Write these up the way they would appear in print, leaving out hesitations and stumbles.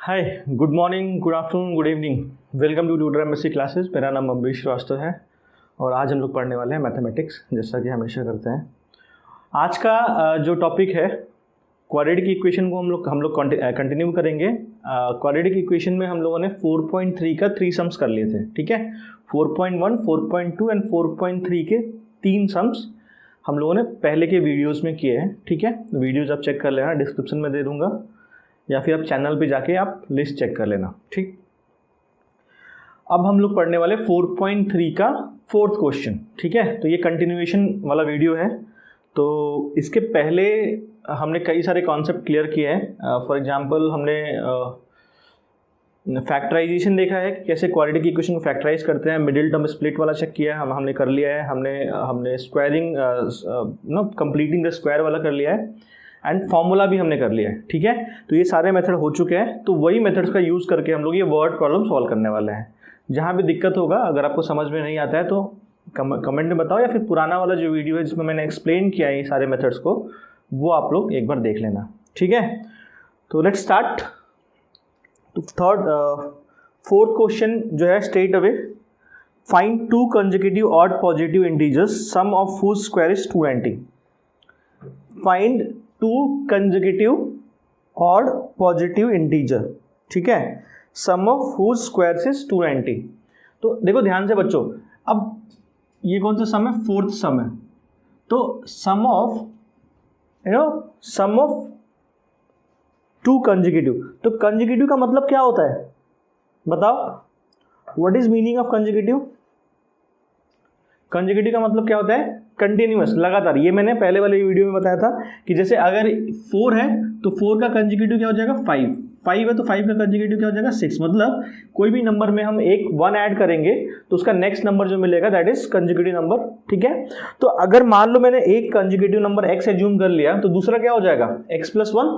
Hi, good morning, good afternoon, good evening. Welcome to tutor MSC classes. मेरा नाम अम्बरीश श्रीवास्तव है और आज हम लोग पढ़ने वाले हैं मैथमेटिक्स, जैसा कि हमेशा करते हैं। आज का जो टॉपिक है क्वाड्रेटिक इक्वेशन को हम लोग कंटिन्यू करेंगे। क्वाड्रेटिक इक्वेशन में हम लोगों ने 4.3 का 3 सम्स कर लिए थे, ठीक है। 4.1, 4.2 एंड 4.3 के 3 सम्स हम लोगों ने पहले के वीडियोज़ में किए हैं, ठीक है। वीडियोज़ आप चेक कर लेना, डिस्क्रिप्शन में दे दूँगा या फिर आप चैनल पे जाके आप लिस्ट चेक कर लेना, ठीक। अब हम लोग पढ़ने वाले 4.3 का 4th क्वेश्चन, ठीक है। तो ये कंटिन्यूएशन वाला वीडियो है। तो इसके पहले हमने कई सारे कॉन्सेप्ट क्लियर किए हैं। फॉर एग्जांपल हमने फैक्टराइजेशन देखा है कि कैसे क्वाड्रेटिक इक्वेशन को फैक्टराइज करते हैं। मिडिल टर्म स्प्लिट वाला चेक किया है, हमने कर लिया है। हमने स्क्वायरिंग कंप्लीटिंग द स्क्वायर वाला कर लिया है एंड फॉर्मूला भी हमने कर लिया है, ठीक है। तो ये सारे मेथड हो चुके हैं। तो वही मेथड्स का यूज़ करके हम लोग ये वर्ड प्रॉब्लम सॉल्व करने वाले हैं। जहाँ भी दिक्कत होगा, अगर आपको समझ में नहीं आता है तो कमेंट में बताओ, या फिर पुराना वाला जो वीडियो है जिसमें मैंने एक्सप्लेन किया है ये सारे मेथड्स को, वो आप लोग एक बार देख लेना, ठीक है। तो लेट्स स्टार्ट। तो 4th क्वेश्चन जो है straight away, find 2 consecutive odd positive integers sum of whose square is 290। Find 2 consecutive odd positive integer, ठीक है, sum of whose square is 290। तो देखो ध्यान से बच्चों, अब ये कौन सा सम है? 4th सम है। तो सम ऑफ सम ऑफ 2 कंसेक्यूटिव, तो कंसेक्यूटिव का मतलब क्या होता है बताओ? What is meaning of consecutive? Consecutive का मतलब क्या होता है? कंटिन्यूअस, लगातार। ये मैंने पहले वाले वीडियो में बताया था कि जैसे अगर 4 है तो 4 का कंसेक्यूटिव क्या हो जाएगा? 5 है तो 5 का कंसेक्यूटिव क्या हो जाएगा? 6। मतलब कोई भी नंबर में हम एक 1 ऐड करेंगे तो उसका नेक्स्ट नंबर जो मिलेगा दैट इज कंसेक्यूटिव नंबर, ठीक है। तो अगर मान लो मैंने एक कंसेक्यूटिव नंबर x एज्यूम कर लिया तो दूसरा क्या हो जाएगा? x + 1।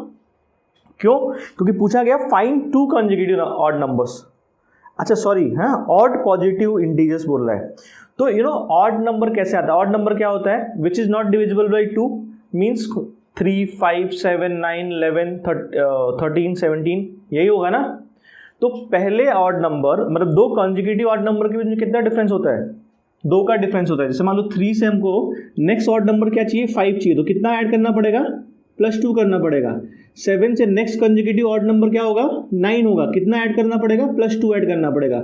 क्यों? क्योंकि पूछा गया फाइंड 2 कंसेक्यूटिव ऑड नंबर्स। अच्छा सॉरी, हाँ, ऑड पॉजिटिव इंटीजर्स बोल रहा है। तो ऑड नंबर कैसे आता है? ऑड नंबर क्या होता है? Which is not divisible by 2 means 3, 5, 7, 9, 11, 13, 17, यही होगा ना। तो पहले ऑड नंबर मतलब 2 कंसेक्यूटिव ऑड नंबर के बीच में कितना डिफरेंस होता है? 2 का डिफरेंस होता है। जैसे मान लो 3 से हमको नेक्स्ट ऑड नंबर क्या चाहिए? 5 चाहिए, तो कितना ऐड करना पड़ेगा? +2 करना पड़ेगा। 7 से नेक्स्ट कंसेक्यूटिव ऑड नंबर क्या होगा? 9 होगा, कितना ऐड करना पड़ेगा? +2 ऐड करना पड़ेगा।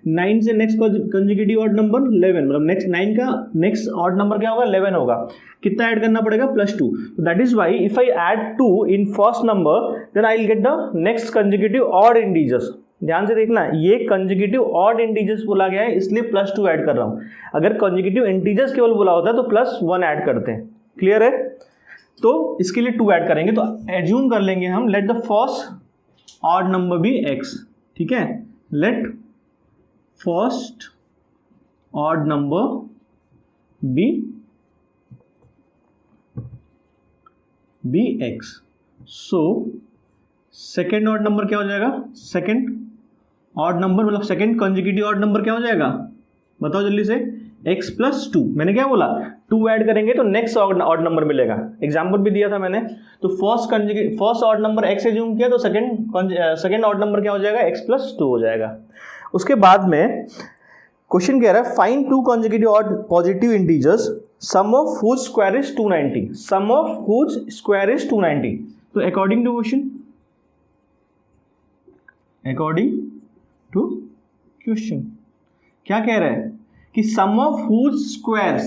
9 से नेक्स्ट कंसेक्यूटिव ऑड नंबर 11, मतलब नेक्स्ट 9 का नेक्स्ट ऑड नंबर क्या होगा? 11 होगा, कितना ऐड करना पड़ेगा? +2। तो that is why if I add 2 in first number then I will get the next consecutive odd integers. ध्यान से देखना, ये कंसेक्यूटिव ऑड इंटीजर्स बोला गया है इसलिए +2 ऐड कर रहा हूं। अगर कंसेक्यूटिव इंटीजर्स केवल बोला होता है तो +1 ऐड करते हैं। क्लियर है? तो इसके लिए 2 ऐड करेंगे, तो एज्यूम कर लेंगे हम, let the first odd number be x, ठीक है। Let first odd number be x। So second odd number क्या हो जाएगा? सेकेंड ऑड नंबर मतलब सेकेंड कंसेक्यूटिव ऑड नंबर क्या हो जाएगा? बताओ जल्दी से। x + 2, मैंने क्या बोला? 2 ऐड करेंगे तो नेक्स्ट ऑड नंबर मिलेगा। एग्जाम्पल भी दिया था मैंने। तो first odd number x assume किया तो सेकेंड ऑड नंबर क्या हो जाएगा? x + 2 हो जाएगा। उसके बाद में क्वेश्चन कह रहा है find 2 consecutive odd positive integers sum of whose square is 290। Sum of whose square is 290। तो अकॉर्डिंग टू क्वेश्चन क्या कह रहा है कि सम ऑफ हुज स्क्वायर्स।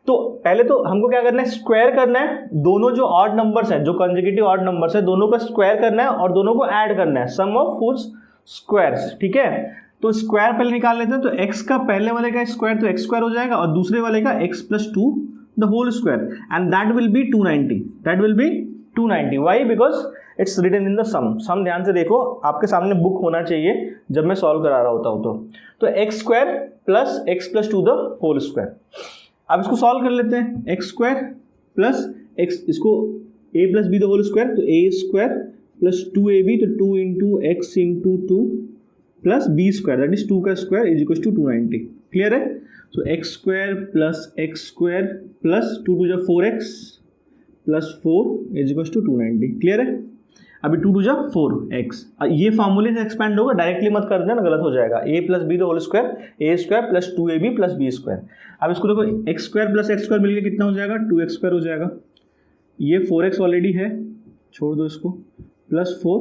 तो पहले तो हमको क्या करना है? स्क्वायर करना है दोनों जो ऑड नंबर्स हैं, जो कंसेक्यूटिव ऑड नंबर्स है, दोनों का स्क्वायर करना है और दोनों को ऐड करना है। सम ऑफ हुज स्क्वायर्स, ठीक है। तो स्क्वायर पहले निकाल लेते हैं। तो x का पहले वाले का स्क्वायर तो x² हो जाएगा और दूसरे वाले का x + 2 the whole square and that will be 290। That will be 290। Why? Because it's written in the sum. ध्यान से देखो, आपके सामने बुक होना चाहिए जब मैं सॉल्व करा रहा होता हूँ। तो x² + x + 2 the whole square. अब इसको सॉल्व कर लेते हैं। x² + x, इसको a + b the whole square, तो a² + 2ab, तो 2 × x × 2 + b², दैट इज 2 का square is equal to 290। Clear है? So x² + x² + 2 × 4x + 4 is equal to 290। Clear है? अभी 2 2 जा 4x, ये फार्मूले से एक्सपेंड होगा, डायरेक्टली मत कर देना, गलत हो जाएगा। a plus b whole square, a square plus 2ab plus b square. अब इसको देखो, x square plus x square मिलकर कितना हो जाएगा, 2x स्क्वायर हो जाएगा। ये 4x ऑलरेडी है, छोड़ दो इसको, प्लस 4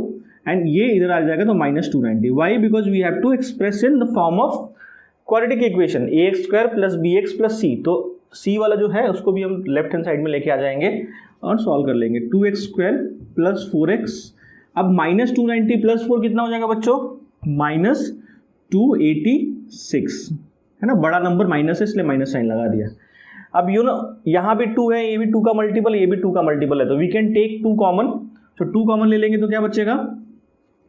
एंड ये इधर आ जाएगा तो minus 290। Why? Because we have to express in the form of quadratic equation, a x square plus b x plus c. तो सी वाला जो है उसको भी हम लेफ्ट हैंड साइड में लेके आ जाएंगे और सॉल्व कर लेंगे। 2x स्क्वायर प्लस 4x, अब माइनस 290 प्लस 4 कितना हो जाएगा बच्चों, माइनस 286 है ना, बड़ा नंबर माइनस है इसलिए माइनस साइन लगा दिया। अब यू नो यहाँ भी 2 है, ये भी 2 का मल्टीपल, ये भी 2 का मल्टीपल है, तो वी कैन टेक 2 कॉमन। तो 2 कॉमन ले लेंगे तो क्या बचेगा,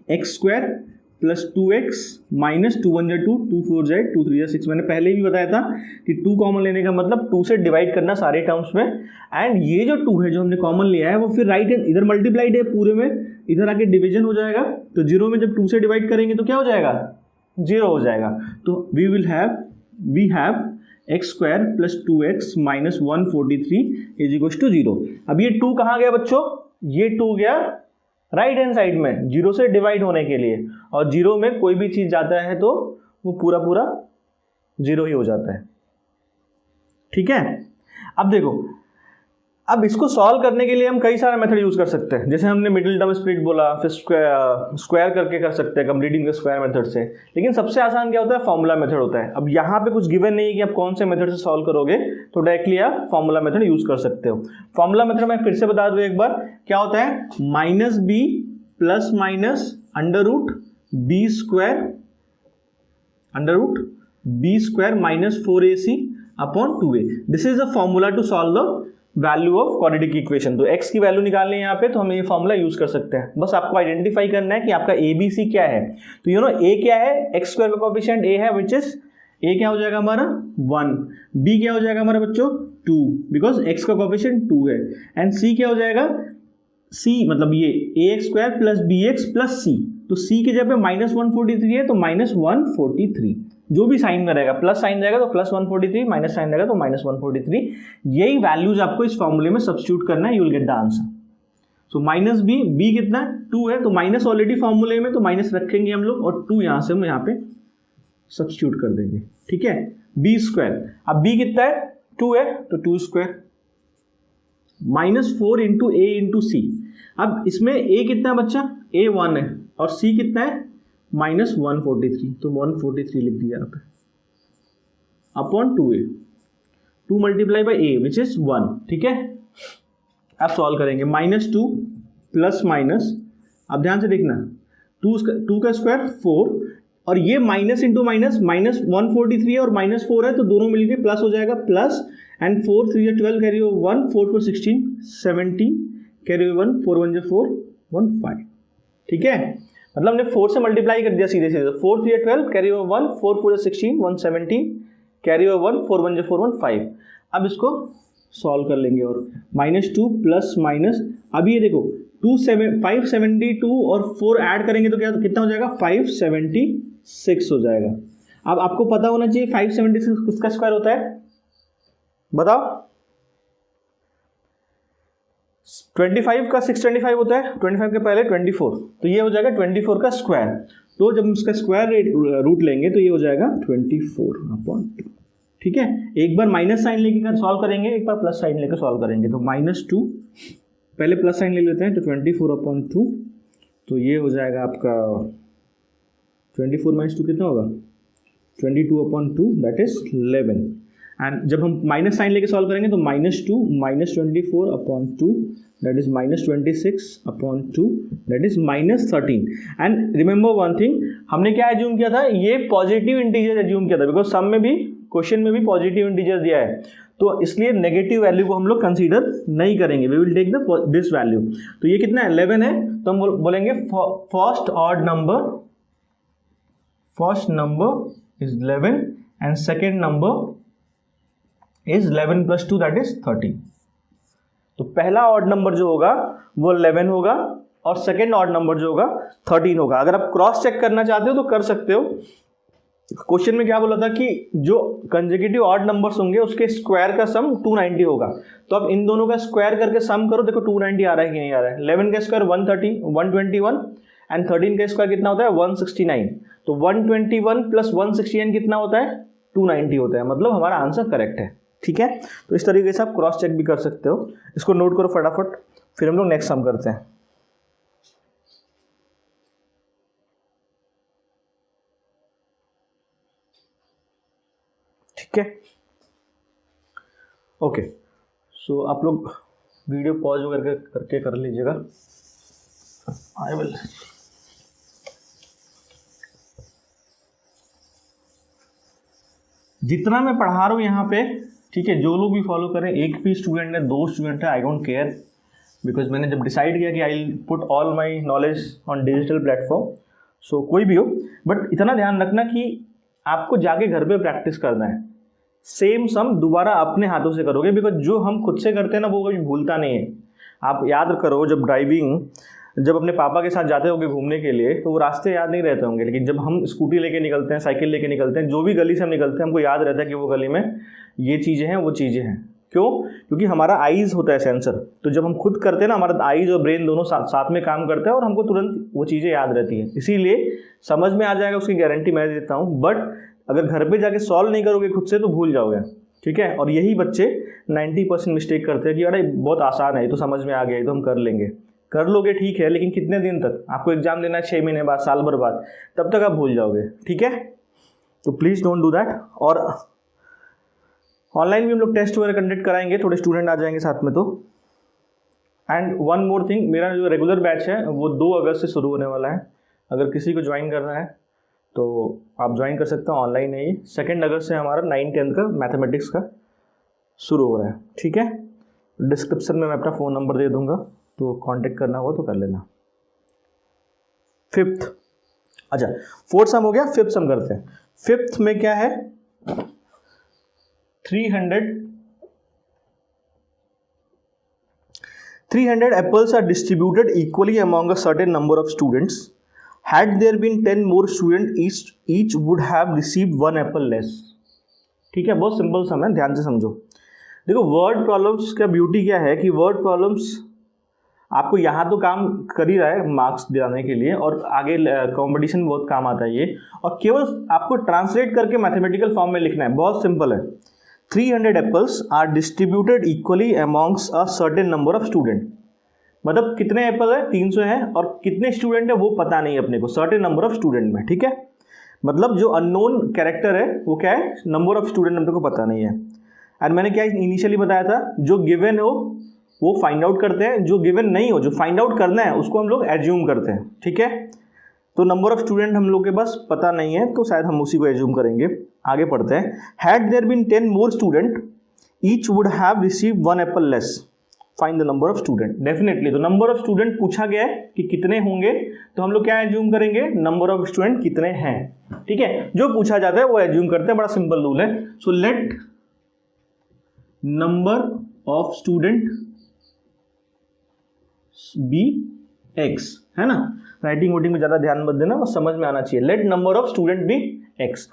x square plus 2x minus 2 1 2, 2 4 जाए 2 3 6। मैंने पहले भी बताया था कि 2 कॉमन लेने का मतलब 2 से डिवाइड करना सारे टर्म्स में, एंड ये जो 2 है जो हमने कॉमन लिया है वो फिर राइट हैंड इधर मल्टीप्लाइड है पूरे में, इधर आके डिवीजन हो जाएगा, तो 0 में जब 2 से डिवाइड करेंगे तो क्या हो जाएगा, 0 हो जाएगा। तो we have x square plus 2x minus 143 is equal to 0। अब ये 2 कहाँ गया बच्चों, ये 2 गया राइट हैंड साइड में 0 से डिवाइड होने के लिए, और 0 में कोई भी चीज जाता है तो वो पूरा पूरा 0 ही हो जाता है। ठीक है, अब देखो, अब इसको सॉल्व करने के लिए हम कई सारे मेथड यूज कर सकते हैं, जैसे हमने मिडिल टर्म स्प्लिट बोला, फिर स्क्वायर करके कर सकते हैं, कंप्लीटिंग द स्क्वायर मेथड से। लेकिन सबसे आसान क्या होता है, फॉर्मूला मेथड होता है। अब यहाँ पे कुछ गिवन नहीं है कि आप कौन से मेथड से सॉल्व करोगे, तो डायरेक्टली आप फॉर्मूला मेथड यूज कर सकते हो। फॉर्मूला मेथड मैं फिर से बता दूं एक बार, क्या होता है, minus b plus minus under root b square minus 4ac upon 2a। This is the formula to solve the value of quadratic equation. तो x की वैल्यू निकालनी है यहाँ पे, तो हम ये फॉर्मूला यूज कर सकते हैं। बस आपको आइडेंटिफाई करना है कि आपका ए बी सी क्या है। तो यू नो a क्या है, एक्स स्क्वायर का कोएफिशिएंट a है, विच इज a क्या हो जाएगा हमारा 1, b क्या हो जाएगा हमारा बच्चों 2, बिकॉज x का कोएफिशिएंट 2 है, एंड c क्या हो जाएगा, c मतलब ये ax square plus bx plus c। तो c की जगह पे माइनस 143 है तो माइनस 143, जो भी साइन में रहेगा, प्लस साइन रहेगा तो प्लस 143, माइनस साइन रहेगा तो माइनस 143। यही वैल्यूज आपको इस फॉर्मूले में सब्स्टिट्यूट करना है, you will get the answer. So minus b कितना है 2 है, तो माइनस ऑलरेडी फॉर्मूले में, तो माइनस रखेंगे हम लोग, और 2 यहाँ से हम यहाँ पे सब्स्टिट्यूट कर देंगे। ठीक है, बी स्क्वायर, अब b कितना है 2 है तो 2 स्क्वायर माइनस 4 इंटू ए इंटू सी। अब इसमें a कितना है बच्चा, a 1 है, और c कितना है माइनस 143, तो 143 लिख दिया यहाँ पे upon 2a, 2 multiply by a which is 1। ठीक है, अब सॉल्व करेंगे, माइनस 2 प्लस माइनस, अब ध्यान से देखना, 2 का स्क्वायर 4, और ये माइनस इंटू माइनस, माइनस 143 और माइनस 4 है, तो दोनों मिलके प्लस हो जाएगा, प्लस एंड 4 3 12 कैरी 1, 4 4 16 17 कैरी 1, 4 1 4 1 5। ठीक है, मतलब हमने 4 से मल्टीप्लाई कर दिया सीधे सीधे, 4 3 12 कैरी 1, 4 4 16 117 कैरी 1, 4 1 4 1 5। अब इसको सॉल्व कर लेंगे, और माइनस 2 प्लस माइनस, अब ये देखो 572 और 4 ऐड करेंगे तो क्या कितना हो जाएगा 576 हो जाएगा। अब आपको पता होना चाहिए 576 किसका स्क्वायर होता है, बताओ। 25 का 625 होता है, 25 के पहले 24, तो ये हो जाएगा 24 का स्क्वायर। तो जब हम इसका स्क्वायर रूट लेंगे तो ये हो जाएगा 24/2। ठीक है, एक बार माइनस साइन लेके सॉल्व करेंगे, एक बार प्लस साइन लेकर सॉल्व करेंगे। तो माइनस 2, पहले प्लस साइन ले लेते हैं, तो 24/2, तो ये हो जाएगा आपका 24 माइनस 2 कितना होगा 22/2, दैट इज 11। एंड जब हम माइनस साइन लेके सॉल्व करेंगे तो minus 2 minus 24/2, that is minus 26/2, that is minus 13। And remember one thing, हमने क्या एज्यूम किया था, ये पॉजिटिव इंटीजर एज्यूम किया था, बिकॉज सम में भी, क्वेश्चन में भी पॉजिटिव इंटीजर दिया है, तो इसलिए नेगेटिव वैल्यू को हम लोग कंसीडर नहीं करेंगे, we will take this value. तो ये कितना है 11 है, तो हम बोलेंगे first number is 11 and second number is 11 + 2 that is 13। तो पहला ऑड नंबर जो होगा वो 11 होगा, और सेकेंड ऑड नंबर जो होगा 13 होगा। अगर आप क्रॉस चेक करना चाहते हो तो कर सकते हो, क्वेश्चन में क्या बोला था कि जो कंसेक्यूटिव ऑड नंबर्स होंगे उसके स्क्वायर का सम 290 होगा। तो अब इन दोनों का स्क्वायर करके सम करो, देखो 290 आ रहा है कि नहीं आ रहा है। 11 का स्क्वायर 130 121 एंड 13 का स्क्वायर कितना होता है 169। तो 121 प्लस 169 कितना होता है 290 होता है, मतलब हमारा आंसर करेक्ट है। ठीक है, तो इस तरीके से आप क्रॉस चेक भी कर सकते हो। इसको नोट करो फटाफट, फिर हम लोग नेक्स्ट सम करते हैं। ठीक है, ओके। सो आप लोग वीडियो पॉज करके कर लीजिएगा। आई विल जितना मैं पढ़ा रहा हूँ यहाँ पे, ठीक है, जो लोग भी फॉलो करें, एक भी स्टूडेंट है 2 स्टूडेंट है, आई डोंट केयर, बिकॉज मैंने जब डिसाइड किया कि I will put all my knowledge on digital platform, so कोई भी हो, बट इतना ध्यान रखना कि आपको जाके घर पे प्रैक्टिस करना है। सेम सम दोबारा अपने हाथों से करोगे, बिकॉज जो हम खुद से करते हैं ना वो कभी भूलता नहीं है। आप याद करो, जब अपने पापा के साथ जाते होंगे घूमने के लिए तो वो रास्ते याद नहीं रहते होंगे, लेकिन जब हम स्कूटी लेके निकलते हैं, साइकिल लेके निकलते हैं, जो भी गली से हम निकलते हैं हमको याद रहता है कि वो गली में ये चीज़ें हैं, वो चीज़ें हैं। क्यों? क्योंकि हमारा आईज होता है सेंसर, तो जब हम खुद करते हैं ना, हमारा आईज और ब्रेन दोनों साथ में काम करता है और हमको तुरंत वो चीज़ें याद रहती हैं। इसीलिए समझ में आ जाएगा, उसकी गारंटी मैं देता हूँ। बट अगर घर पे जाके सॉल्व नहीं करोगे खुद से तो भूल जाओगे। ठीक है, और यही बच्चे 90% मिस्टेक करते हैं कि अरे बहुत आसान है, ये तो समझ में आ गया, ये तो हम कर लेंगे। कर लोगे ठीक है, लेकिन कितने दिन तक? आपको एग्जाम देना है 6 महीने बाद, साल भर बाद, तब तक आप भूल जाओगे। ठीक है, तो प्लीज़ डोंट डू दैट। और ऑनलाइन भी हम लोग टेस्ट वगैरह कंडक्ट कराएंगे, थोड़े स्टूडेंट आ जाएंगे साथ में तो। एंड वन मोर थिंग, मेरा जो रेगुलर बैच है वो 2 अगस्त से शुरू होने वाला है। अगर किसी को ज्वाइन करना है तो आप ज्वाइन कर सकते हो, ऑनलाइन है ये। 2 अगस्त से हमारा 9-10 का मैथमेटिक्स का शुरू हो रहा है। ठीक है, डिस्क्रिप्शन में मैं अपना फ़ोन नंबर दे दूंगा, तो कांटेक्ट करना हो तो कर लेना। 5th, अच्छा 4th सम हो गया, 5th सम करते हैं। 5th में क्या है, 300 apples are distributed equally among a certain number of students. Had there been 10 more students, each would have received 1 apple less. ठीक है, बहुत सिंपल सम है, ध्यान से समझो। देखो वर्ड प्रॉब्लम्स का ब्यूटी क्या है कि वर्ड प्रॉब्लम्स आपको यहाँ तो काम कर ही रहा है मार्क्स दिलाने के लिए, और आगे कंपटीशन में बहुत काम आता है ये, और केवल आपको ट्रांसलेट करके मैथमेटिकल फॉर्म में लिखना है। बहुत सिंपल है। 300 apples are distributed equally amongst a certain number of student. मतलब कितने एप्पल है, 300 है, और कितने स्टूडेंट है वो पता नहीं अपने को, सर्टेन नंबर ऑफ स्टूडेंट में। ठीक है, मतलब जो अननोन कैरेक्टर है वो क्या है, नंबर ऑफ स्टूडेंट अपने को पता नहीं है। एंड मैंने क्या इनिशियली बताया था, जो गिवन हो वो फाइंड आउट करते हैं, जो गिवन नहीं हो, जो फाइंड आउट करना है उसको हम लोग एज्यूम करते हैं। ठीक है, तो नंबर ऑफ स्टूडेंट हम लोग के पास पता नहीं है, तो शायद हम उसी को एज्यूम करेंगे। आगे पढ़ते हैं। Had there been 10 more student, each would have received 1 apple less. Find the number of student. Definitely तो नंबर ऑफ स्टूडेंट पूछा गया है कि कितने होंगे, तो हम लोग क्या एज्यूम करेंगे, नंबर ऑफ स्टूडेंट कितने हैं। ठीक है, जो पूछा जाता है वो एज्यूम करते हैं, बड़ा सिंपल रूल है। So let number of student be x, है ना। राइटिंग वोटिंग में ज्यादा ध्यान मत देना, बस समझ में आना चाहिए। Let number of student be x।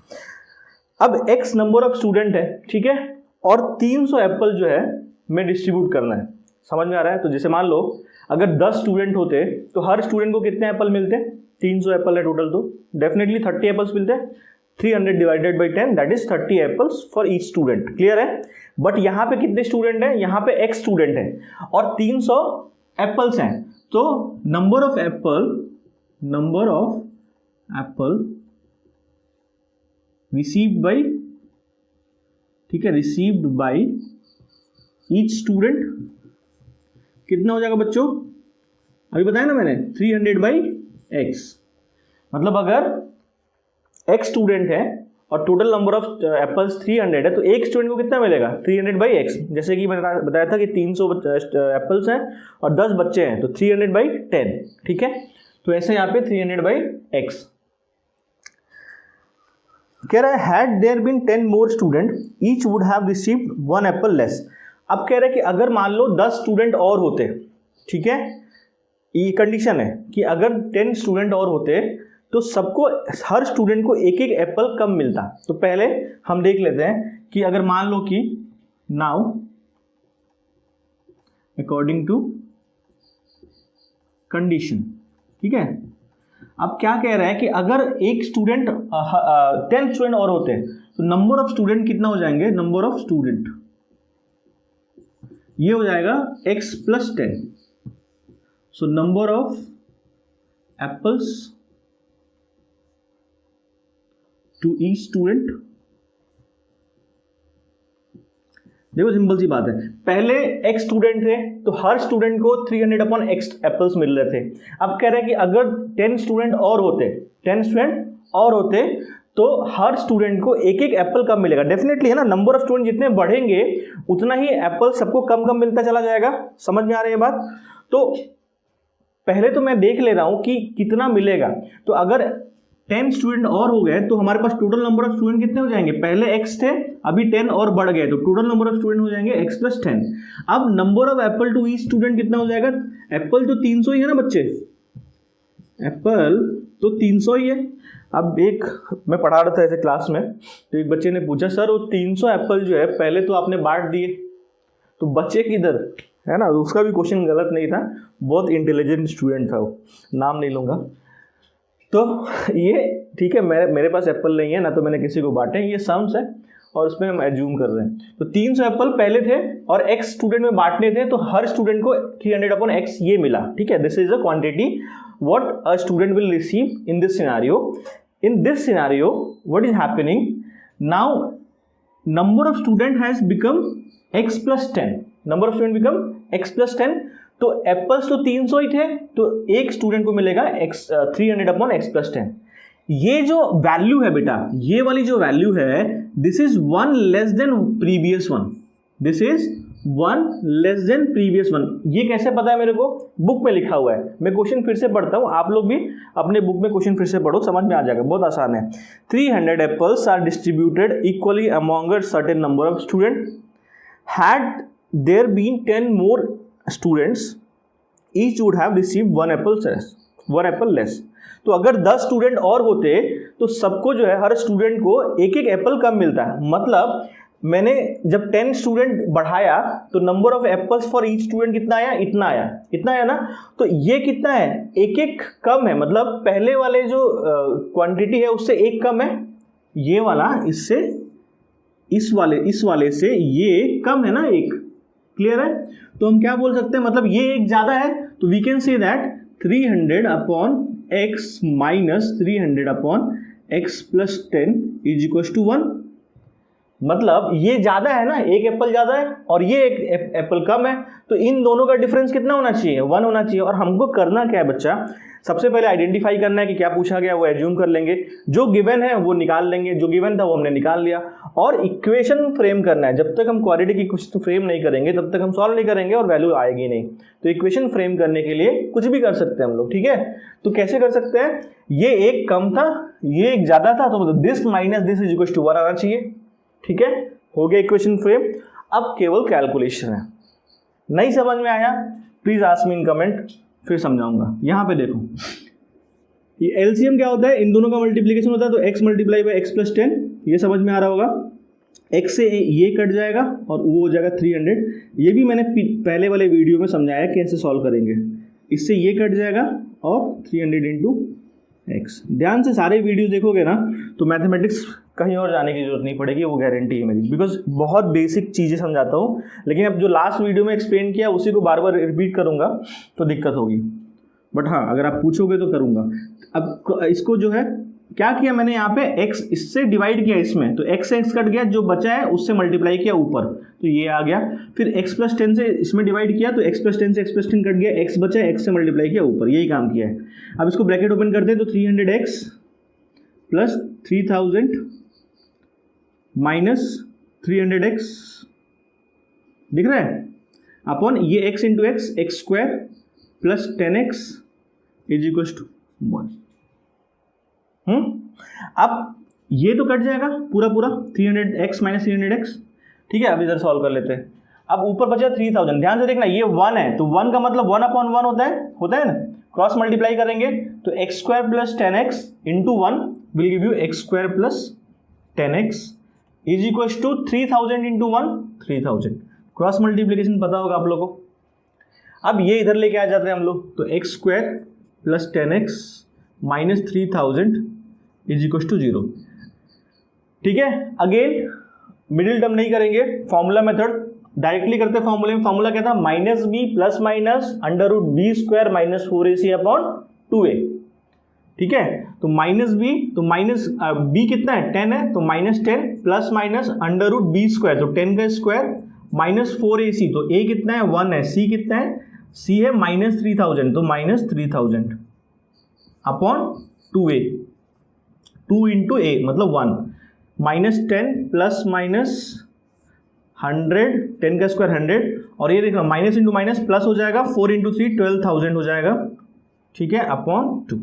अब x नंबर ऑफ स्टूडेंट है, ठीक है, और 300 एप्पल जो है मैं डिस्ट्रीब्यूट करना है। समझ में आ रहा है? तो जैसे मान लो अगर 10 स्टूडेंट होते तो हर स्टूडेंट को कितने एप्पल मिलते? 300 एप्पल है टोटल, तो डेफिनेटली 30 एप्पल्स मिलते हैं। 300 divided by 10 that is 30 apples for each student. Clear है? बट यहाँ पे कितने स्टूडेंट हैं? यहाँ पे x स्टूडेंट है और 300 एप्पल्स हैं, तो number of Apple received by, ठीक है, रिसीव्ड बाई ईच स्टूडेंट कितना हो जाएगा बच्चों? अभी बताया ना मैंने, 300 बाई x। मतलब अगर x स्टूडेंट है और टोटल नंबर ऑफ एप्पल्स 300 है, तो एक स्टूडेंट को कितना मिलेगा? 300 बाई x। जैसे कि मैंने बताया था कि 300 एप्पल्स हैं और 10 बच्चे हैं, तो 300 बाई 10। ठीक है, तो ऐसे यहाँ पे 300 बाई x। कह रहा है had there been 10 more student each would have received 1 apple less. अब कह रहे हैं कि अगर मान लो 10 स्टूडेंट और होते, ठीक है, ये कंडीशन है कि अगर 10 स्टूडेंट और होते तो सबको, हर स्टूडेंट को एक एक एप्पल कम मिलता। तो पहले हम देख लेते हैं कि अगर मान लो कि नाउ अकॉर्डिंग टू कंडीशन, ठीक है, अब क्या कह रहा है कि अगर एक स्टूडेंट 10 स्टूडेंट और होते हैं तो नंबर ऑफ स्टूडेंट कितना हो जाएंगे, नंबर ऑफ स्टूडेंट ये हो जाएगा x plus 10। So number of apples to each student. देखो सिंपल सी बात है, पहले x स्टूडेंट थे तो हर स्टूडेंट को 300/x एप्पल्स मिल रहे थे। अब कह रहे हैं कि अगर 10 स्टूडेंट और होते तो हर स्टूडेंट को एक एक एप्पल कम मिलेगा। डेफिनेटली है ना, नंबर ऑफ स्टूडेंट जितने बढ़ेंगे उतना ही एप्पल सबको कम कम मिलता चला जाएगा। समझ में आ रही है बात? तो पहले तो मैं देख ले रहा हूं कि कितना मिलेगा। तो अगर 10 स्टूडेंट और हो गए तो हमारे पास टोटल नंबर ऑफ स्टूडेंट कितने हो जाएंगे, पहले x थे अभी 10 और बढ़ गए तो टोटल नंबर ऑफ स्टूडेंट हो जाएंगे x प्लस 10। अब number of apple to each student कितना हो जाएगा, एप्पल तो 300 ही है ना बच्चे, एप्पल तो 300 ही है। अब एक मैं पढ़ा रहा था ऐसे क्लास में, तो एक बच्चे ने पूछा सर वो 300 एप्पल जो है पहले तो आपने बांट दिए तो बचे किधर, है ना। उसका भी क्वेश्चन गलत नहीं था, बहुत इंटेलिजेंट स्टूडेंट था वो, नाम नहीं लूँगा। तो ये ठीक है, मेरे पास एप्पल नहीं है ना, तो मैंने किसी को बांटे, ये सम्स है और उसमें हम एज्यूम कर रहे हैं। तो 300 एप्पल पहले थे और x स्टूडेंट में बांटने थे तो हर स्टूडेंट को 300/x ये मिला, ठीक है। This is a quantity what a student will receive in this scenario. In this scenario what is happening now, number of student has become x plus 10, number of student become x plus 10। तो apples तो 300 ही थे तो एक student को मिलेगा 300/x plus 10। ये जो value है बेटा, ये वाली जो वैल्यू है, this is 1 less than previous one, this is 1 less than previous one. ये कैसे पता है मेरे को, बुक में लिखा हुआ है। मैं क्वेश्चन फिर से पढ़ता हूँ, आप लोग भी अपने बुक में क्वेश्चन फिर से पढ़ो, समझ में आ जाएगा, बहुत आसान है। 300 apples are distributed equally among a certain number of student. Had there been 10 more students each would have received 1 apple less. तो अगर 10 स्टूडेंट और होते तो सबको जो है, हर स्टूडेंट को एक एक एप्पल कम मिलता है। मतलब मैंने जब 10 स्टूडेंट बढ़ाया तो number of apples for each student कितना आया, इतना आया ना। तो ये कितना है, एक एक कम है, मतलब पहले वाले जो क्वांटिटी है उससे एक कम है, ये वाला इससे इस वाले से ये कम है ना, एक। क्लियर है? तो हम क्या बोल सकते हैं, मतलब ये एक ज्यादा है, तो we can say that 300/x minus 300/x plus 10 is equal to 1। मतलब ये ज्यादा है ना, एक एप्पल ज्यादा है और ये एक एप्पल कम है, तो इन दोनों का डिफरेंस कितना होना चाहिए, 1 होना चाहिए। और हमको करना क्या है बच्चा, सबसे पहले आइडेंटिफाई करना है कि क्या पूछा गया, वो एज्यूम कर लेंगे, जो गिवन है वो निकाल लेंगे, जो गिवन था वो हमने निकाल लिया, और इक्वेशन फ्रेम करना है। जब तक हम क्वाड्रेटिक इक्वेशन फ्रेम नहीं करेंगे तब तक हम सॉल्व नहीं करेंगे और वैल्यू आएगी नहीं। तो इक्वेशन फ्रेम करने के लिए कुछ भी कर सकते हैं हम लोग, ठीक है। तो कैसे कर सकते हैं, ये एक कम था, ये एक ज्यादा था, तो मतलब this minus this is equal to 1 आना चाहिए, ठीक है। हो गया इक्वेशन फ्रेम। अब केवल कैलकुलेशन है। नहीं समझ में आया please ask me in comment, फिर समझाऊंगा। यहां पे देखो, ये एलसीएम क्या होता है, इन दोनों का मल्टीप्लिकेशन होता है, तो x multiply by x plus 10, ये समझ में आ रहा होगा। x से ये कट जाएगा और वो हो जाएगा 300। ये भी मैंने पहले वाले वीडियो में समझाया कैसे सॉल्व करेंगे। इससे ये कट जाएगा और 300 इंटू x। ध्यान से सारे वीडियो देखोगे ना तो मैथमेटिक्स कहीं और जाने की जरूरत नहीं पड़ेगी, वो गारंटी है मेरी, बिकॉज बहुत बेसिक चीज़ें समझाता हूँ। लेकिन अब जो लास्ट वीडियो में एक्सप्लेन किया उसी को बार बार रिपीट करूँगा तो दिक्कत होगी, बट हाँ अगर आप पूछोगे तो करूँगा। अब इसको जो है क्या किया मैंने, यहाँ पे x इससे डिवाइड किया इसमें, तो x से x कट गया, जो बचा है उससे मल्टीप्लाई किया ऊपर, तो ये आ गया। फिर x प्लस 10 से इसमें डिवाइड किया, तो x प्लस 10 से x प्लस 10 कट गया, x बचा है, x से मल्टीप्लाई किया ऊपर, यही काम किया है। अब इसको ब्रैकेट ओपन करते हैं, तो 300x प्लस 3000 माइनस 300x दिख रहा है अपॉन ये x into x square plus 10x is equal to 1। अब ये तो कट जाएगा पूरा 300x माइनस 300x, ठीक है। अब इधर सॉल्व कर लेते हैं। अब ऊपर बचा 3000, ध्यान से देखना ये 1 है, तो 1 का मतलब 1/1 होता है ना, क्रॉस मल्टीप्लाई करेंगे तो x square plus 10x into 1 will give you x square plus 10x is equal to 3000 into 1 3000। Cross multiplication पता होगा आप लोगों को। अब ये इधर लेके आ जाते हैं हम लोग, तो x square plus 10x minus 3000 is equal to 0। ठीक है, अगेन मिडिल टर्म नहीं करेंगे, फॉर्मूला मेथड डायरेक्टली करते हैं। फॉर्मूले में फॉर्मूला क्या था, minus b plus minus under root b square minus 4ac upon 2a। ठीक है, तो माइनस बी, तो माइनस बी कितना है 10 है, तो minus 10 plus minus under root b square, तो 10 का स्क्वायर माइनस 4ac, तो a कितना है 1 है, c कितना है, c है माइनस 3000, तो minus 3000 upon 2a, 2 into a मतलब 1, माइनस 10 प्लस माइनस 100, 10 का स्क्वायर 100, और ये देखना माइनस इंटू माइनस प्लस हो जाएगा, 4 इंटू 3 12,000 हो जाएगा। ठीक है, अपॉन 2,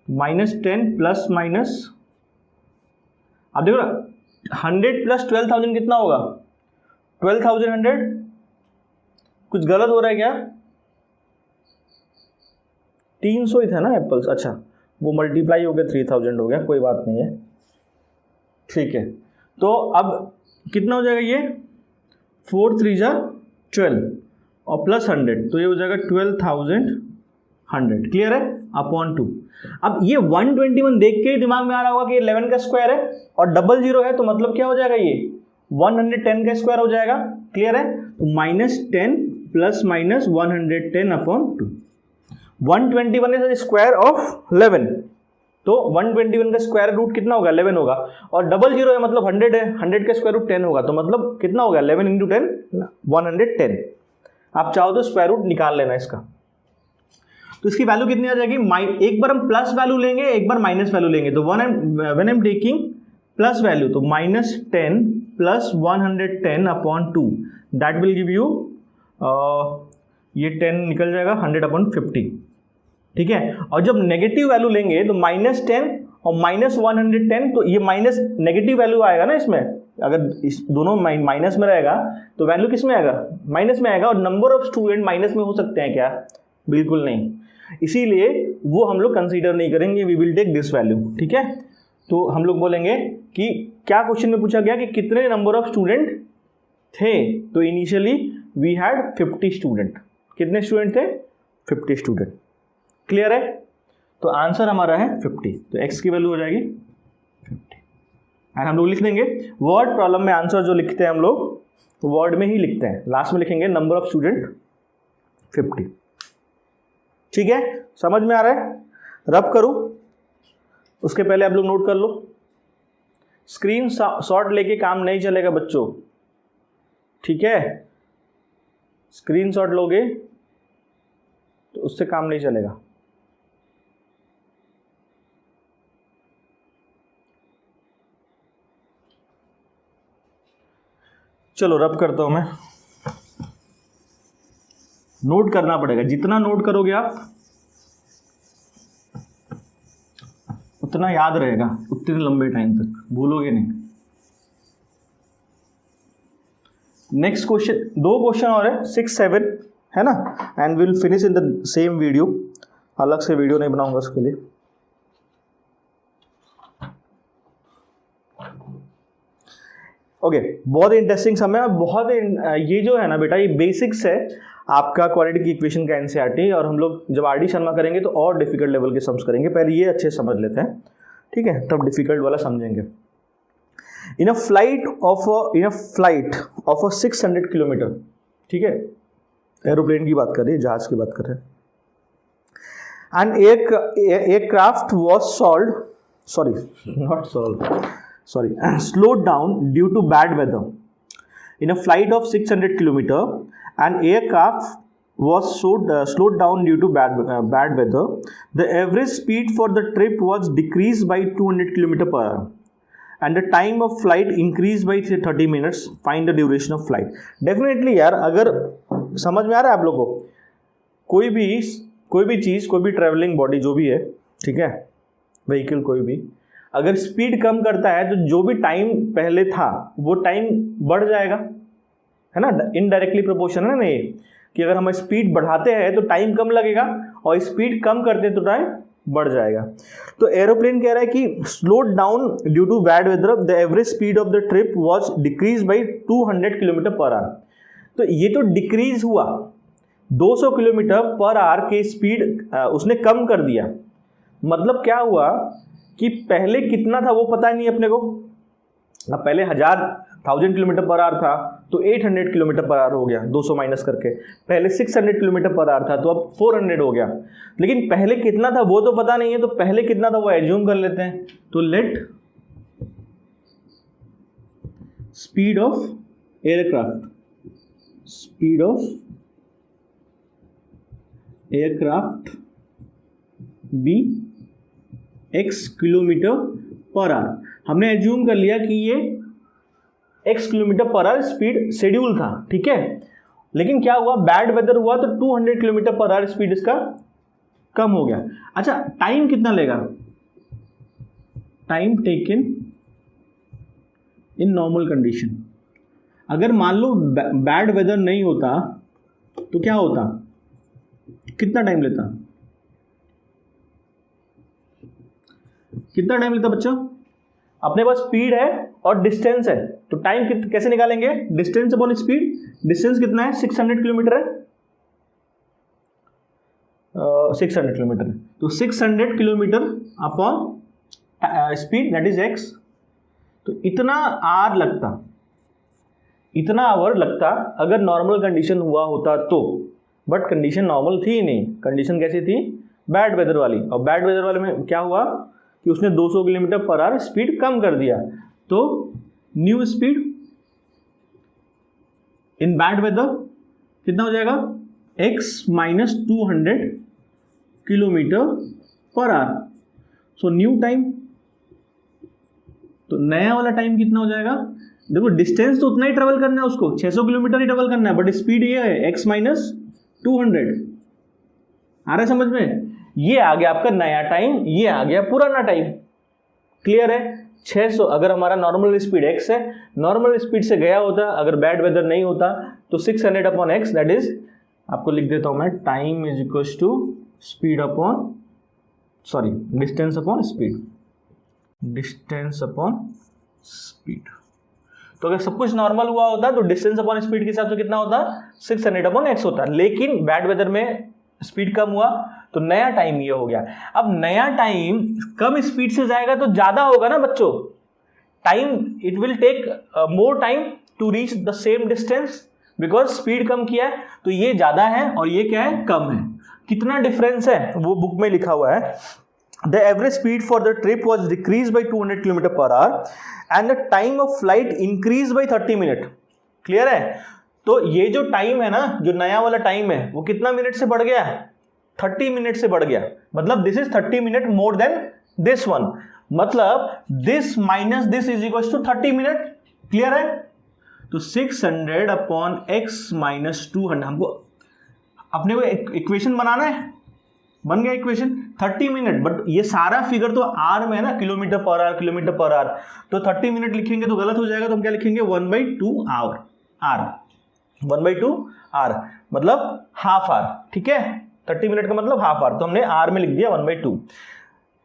माइनस 10 प्लस माइनस, अब देखो ना 100 प्लस 12,000 कितना होगा, 12,100। कुछ गलत हो रहा है क्या, 300 ही था ना एप्पल्स, अच्छा वो मल्टीप्लाई हो गया 3000 हो गया, कोई बात नहीं है। ठीक है, तो अब कितना हो जाएगा ये 4 3 जा 12 और प्लस 100, तो ये हो जाएगा 12,100। क्लियर है, अपॉन 2। अब ये 121 देख के ही दिमाग में आ रहा होगा कि 11 का स्क्वायर है और डबल जीरो है, तो मतलब क्या हो जाएगा ये 110 का स्क्वायर हो जाएगा। क्लियर है, तो minus 10 plus minus 110 upon 2। 121 is square of 11, तो 121 का स्क्वायर रूट कितना होगा 11 होगा, और डबल जीरो है मतलब 100 है, 100 का स्क्वायर रूट 10 होगा, तो मतलब कितना होगा 11 इंटू 10 110। आप चाहो तो स्क्वायर रूट निकाल लेना इसका, तो इसकी वैल्यू कितनी आ जाएगी, एक बार हम प्लस वैल्यू लेंगे, एक बार माइनस वैल्यू लेंगे, तो when I am taking plus value तो minus 10 plus 110 upon 2 that will give you, ये 10 निकल जाएगा 100 अपॉन 50। ठीक है, और जब नेगेटिव वैल्यू लेंगे तो माइनस 10 और माइनस 110, तो ये माइनस नेगेटिव वैल्यू आएगा ना इसमें, अगर इस दोनों माइनस में रहेगा तो वैल्यू किस में आएगा, माइनस में आएगा। और नंबर ऑफ स्टूडेंट माइनस में हो सकते हैं क्या, बिल्कुल नहीं, इसीलिए वो हम लोग कंसीडर नहीं करेंगे, we will take this value. ठीक है, तो हम लोग बोलेंगे कि क्या क्वेश्चन में पूछा गया कि कितने नंबर ऑफ स्टूडेंट थे, तो इनिशियली वी हैड 50 स्टूडेंट। कितने स्टूडेंट थे, 50 स्टूडेंट। क्लियर है, तो आंसर हमारा है 50, तो x की वैल्यू हो जाएगी 50। एंड हम लोग लिख देंगे वर्ड प्रॉब्लम में आंसर जो लिखते हैं हम लोग तो वर्ड में ही लिखते हैं, लास्ट में लिखेंगे नंबर ऑफ स्टूडेंट 50। ठीक है, समझ में आ रहा है, रब करूं उसके पहले आप लोग नोट कर लो, स्क्रीन शॉट लेके काम नहीं चलेगा बच्चों। ठीक है, स्क्रीन शॉट लोगे तो उससे काम नहीं चलेगा। चलो रब करता हूं मैं, नोट करना पड़ेगा, जितना नोट करोगे आप उतना याद रहेगा, उतने लंबे टाइम तक भूलोगे नहीं। नेक्स्ट क्वेश्चन, 2 क्वेश्चन और है 6 7 है ना, and will finish in the same video, अलग से वीडियो नहीं बनाऊंगा उसके लिए। ओके, बहुत इंटरेस्टिंग समय, बहुत ये जो है ना बेटा, ये बेसिक्स है आपका क्वाड्रेटिक इक्वेशन का एनसीईआरटी, और हम लोग जब आर डी शर्मा करेंगे तो और डिफिकल्ट लेवल के सम्स करेंगे, पहले ये अच्छे समझ लेते हैं। ठीक है, तब डिफिकल्ट वाला समझेंगे। In a flight of a 600 kilometre, ठीक है, एरोप्लेन की बात कर रहे हैं, जहाज की बात कर रहे हैं, and aircraft was slowed down due to bad weather. In a flight of 600 km, an aircraft was slowed down due to bad weather. The average speed for the trip was decreased by 200 km per hour, and the time of flight increased by 30 minutes. Find the duration of flight. Definitely यार, अगर समझ में आ रहा है आप लोगों को, कोई भी चीज़, कोई भी ट्रैवलिंग बॉडी जो भी है, ठीक है, व्हीकल कोई भी, अगर स्पीड कम करता है तो जो भी टाइम पहले था वो टाइम बढ़ जाएगा, है ना, इनडायरेक्टली प्रोपोर्शनल है ना ये, कि अगर हम स्पीड बढ़ाते हैं तो टाइम कम लगेगा, और स्पीड कम करते तो टाइम बढ़ जाएगा। तो एरोप्लेन कह रहा है कि slowed down due to bad weather, the average speed of the trip was decrease by 200 kilometre per hour. तो ये तो डिक्रीज हुआ, 200 किलोमीटर पर आवर की स्पीड उसने कम कर दिया। मतलब क्या हुआ कि पहले कितना था वो पता नहीं अपने को। अब पहले 1000 किलोमीटर पर आवर था तो 800 किलोमीटर पर आवर हो गया 200 माइनस करके। पहले 600 किलोमीटर पर आवर था तो अब 400 हो गया। लेकिन पहले कितना था वो तो पता नहीं है, तो पहले कितना था वो एज्यूम कर लेते हैं। तो let speed of aircraft, speed of aircraft be x kilometre per hour. हमने एज्यूम कर लिया कि ये x kilometre per hour speed schedule था, ठीक है। लेकिन क्या हुआ, बैड वेदर हुआ तो 200 किलोमीटर पर आवर स्पीड इसका कम हो गया। अच्छा, टाइम कितना लेगा, time taken in normal condition. अगर मान लो बैड वेदर नहीं होता तो क्या होता, कितना टाइम लेता, कितना टाइम लेता बच्चों? अपने पास स्पीड है और डिस्टेंस है, तो टाइम कैसे निकालेंगे, डिस्टेंस अपॉन स्पीड। डिस्टेंस कितना है, 600 किलोमीटर है, 600 किलोमीटर है, तो 600 kilometre upon speed that is x। तो इतना आवर लगता, इतना आवर लगता अगर नॉर्मल कंडीशन हुआ होता तो। बट कंडीशन नॉर्मल थी ही नहीं, कंडीशन कैसी थी, बैड वेदर वाली। और बैड वेदर वाले में क्या हुआ कि उसने 200 किलोमीटर पर आवर स्पीड कम कर दिया। तो new speed in bad weather कितना हो जाएगा, x minus 200 kilometre per hour. So new time, तो नया वाला टाइम कितना हो जाएगा, देखो डिस्टेंस तो उतना ही ट्रेवल करना है उसको, 600 किलोमीटर ही ट्रेवल करना है, बट स्पीड ये है x माइनस 200। आ रहा है समझ में? ये आ गया आपका नया टाइम, ये आ गया पुराना टाइम। क्लियर है? 600 अगर हमारा नॉर्मल स्पीड x है, नॉर्मल स्पीड से गया होता अगर बैड वेदर नहीं होता तो 600 अपॉन x, दैट इज, आपको लिख देता हूं मैं, time is equal to speed upon, sorry distance upon speed, distance upon speed. तो अगर सब कुछ नॉर्मल हुआ होता तो डिस्टेंस अपॉन स्पीड के हिसाब से कितना होता, 600 अपॉन x होता। लेकिन बैड वेदर में स्पीड कम हुआ तो नया टाइम ये हो गया। अब नया टाइम कम स्पीड से जाएगा तो ज्यादा होगा ना बच्चों, time it will take more time to reach the same distance, because speed कम किया है तो ये ज्यादा है और ये क्या है, कम है। कितना डिफरेंस है वो बुक में लिखा हुआ है। The average speed for the trip was decrease by 200 kilometre per our and the time of flight increase by 30 minute. Clear है? तो ये जो टाइम है ना, जो नया वाला टाइम है वो कितना मिनट से बढ़ गया, 30 मिनट से बढ़ गया। मतलब this is 30 minute more than this one, मतलब this minus this is equal to 30 minute. Clear है? तो 600 अपॉन x माइनस 200, हमको अपने को इक्वेशन बनाना है, बन गया इक्वेशन 30 मिनट। बट ये सारा फिगर तो आर में है ना, kilometre per our, kilometre per hour, तो 30 मिनट लिखेंगे तो गलत हो जाएगा। तो हम क्या लिखेंगे, 1/2 आवर, आर 1/2 आर मतलब हाफ आर। ठीक है, 30 मिनट का मतलब हाफ आर, तो हमने आर में लिख दिया 1/2।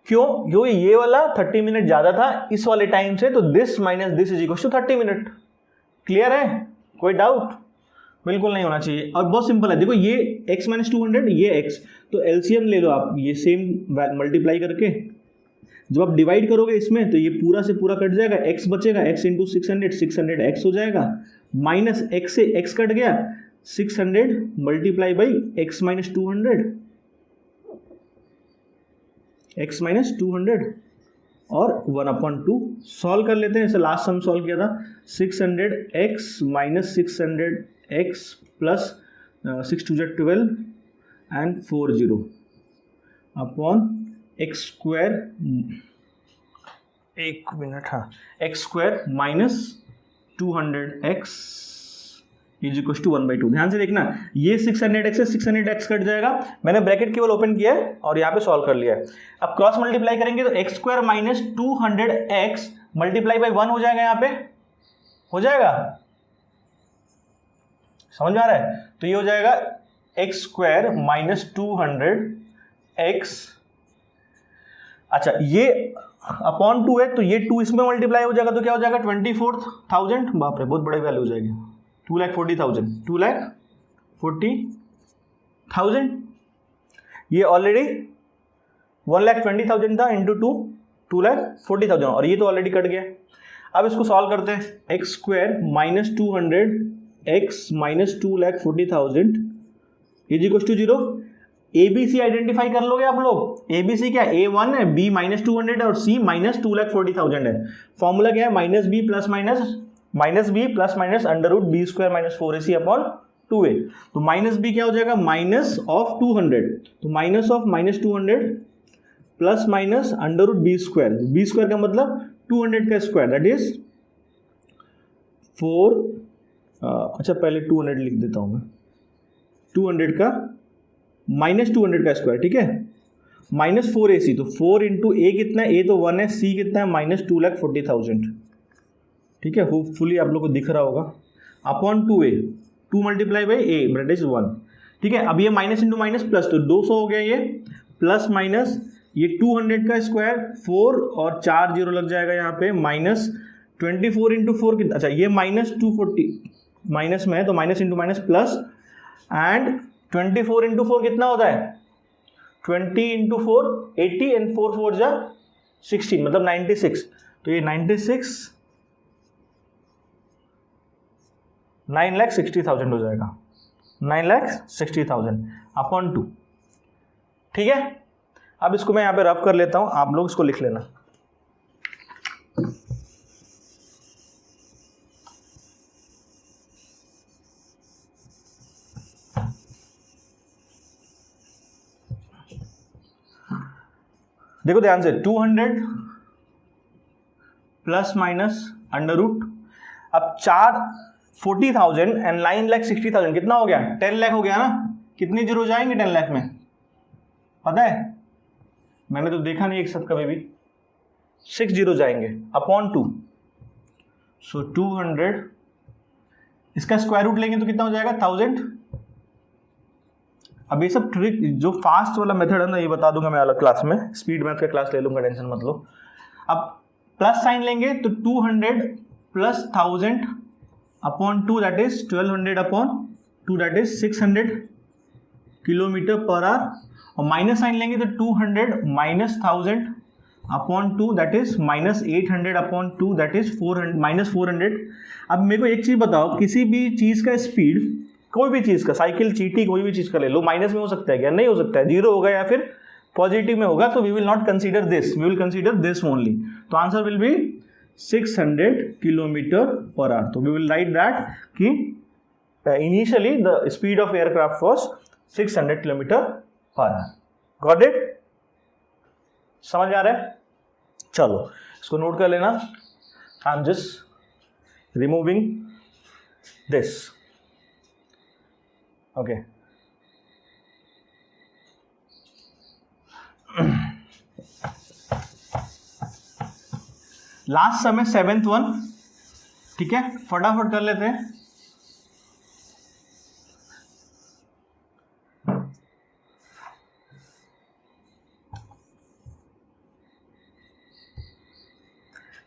क्यों? क्योंकि ये वाला 30 मिनट ज्यादा था इस वाले टाइम से, तो this minus this is equal to 30 minute. Clear है? कोई डाउट? बिल्कुल नहीं होना चाहिए। और बहुत सिंपल है, देखो ये x माइनस 200, ये x, तो एलसीएम ले लो आप, ये सेम मल्टीप्लाई करके जब आप डिवाइड करोगे इसमें तो ये पूरा से पूरा कट जाएगा, x बचेगा, x इंटू 600 x हो जाएगा, माइनस x से x कट गया, 600 multiply by x minus 200, x minus 200 और 1/2 सॉल्व कर लेते हैं। इसे लास्ट सम सॉल्व किया था, 600x minus 600x plus 6 2 12 and 40 upon x square, एक मिनट, हाँ, x square minus 200x is equal to 1/2। ध्यान से देखना, ये 600x से 600x कट जाएगा, मैंने ब्रैकेट केवल ओपन किया है और यहाँ पे सॉल्व कर लिया है। अब क्रॉस मल्टीप्लाई करेंगे तो x square minus 200x multiply by 1 हो जाएगा, यहाँ पे हो जाएगा, समझ में आ रहा है? तो ये हो जाएगा एक्स स्क्वायर माइनस 200 एक्स, अच्छा ये अपॉन 2 है तो ये 2 इसमें मल्टीप्लाई हो जाएगा तो क्या हो जाएगा 24,000, बाप रे बहुत बड़ी वैल्यू हो जाएगी, 2,40,000, 2,40,000। ये ऑलरेडी 1,20,000 था इंटू 2,40,000 और ये तो ऑलरेडी कट गया। अब इसको सॉल्व करते हैं, x square minus 200 x minus 2,40,000 is equal to 0। ABC identify कर लोगे आप लोग, ABC क्या A1 है, B माइनस 200 है और C माइनस 2,40,000 है। फॉर्मूला क्या है, minus b plus minus under root b square minus 4AC upon 2A। तो माइनस बी क्या हो जाएगा, माइनस ऑफ 200, तो minus of minus 200 plus minus under root b square का मतलब 200 का स्क्वायर दैट इज 4, अच्छा पहले 200 लिख देता हूं मैं, 200 का माइनस 200 का स्क्वायर, ठीक है, माइनस 4AC, तो 4 इंटू ए कितना है, ए तो 1 है, सी कितना है माइनस 2,40,000, ठीक है, होपफुली आप लोग को दिख रहा होगा, upon 2A, 2 multiply by A that is 1, ठीक है। अब ये माइनस इंटू माइनस प्लस, तो 200 हो गया ये, प्लस माइनस ये 200 का स्क्वायर 4 और 4 जीरो लग जाएगा यहाँ पे, माइनस 24 इंटू 4 कितना, अच्छा ये माइनस 240 माइनस में है तो minus into minus plus, and 24 into 4 कितना होता है, 20 इंटू 4 80 एंड 4 4 जा 16 मतलब 96, तो ये 96 9,60,000 हो जाएगा, 9,60,000 अपॉन 2, ठीक है। अब इसको मैं यहाँ पे रफ कर लेता हूँ, आप लोग इसको लिख लेना। देखो ध्यान से, 200 प्लस माइनस अंडर रूट, अब 40,000 एंड 9,60,000 कितना हो गया, 10 लाख हो गया ना। कितने जीरो जाएंगे 10 लाख में पता है, मैंने तो देखा नहीं एक साथ कभी भी, 6 जीरो जाएंगे अपॉन 2, सो 200, इसका स्क्वायर रूट लेंगे तो कितना हो जाएगा 1000। अब ये सब ट्रिक जो फास्ट वाला मेथड है ना ये बता दूंगा मैं अलग क्लास में, स्पीड मैथ का क्लास ले लूंगा, टेंशन मत लो। अब प्लस साइन लेंगे तो 200 plus 1000 upon 2 that is 1200 upon 2 that is 600 kilometre per our, और माइनस साइन लेंगे तो 200 minus 1000 upon 2 that is minus 800 upon 2 that is 400 minus 400। अब मेरे को एक चीज़ बताओ, किसी भी चीज़ का स्पीड, कोई भी चीज़ का, साइकिल, चीटी, कोई भी चीज़ का ले लो, माइनस में हो सकता है क्या, नहीं हो सकता है, जीरो होगा या फिर पॉजिटिव में होगा, तो we will not consider this, we will consider this only, तो answer will be 600 kilometre per hour. तो वी विल राइट दैट कि initially the speed of aircraft was 600 kilometre per hour. Got it, समझ आ रहा है, चलो इसको note कर लेना, I am just removing this, okay. Last समय 7th वन, ठीक है, फटाफट कर लेते हैं।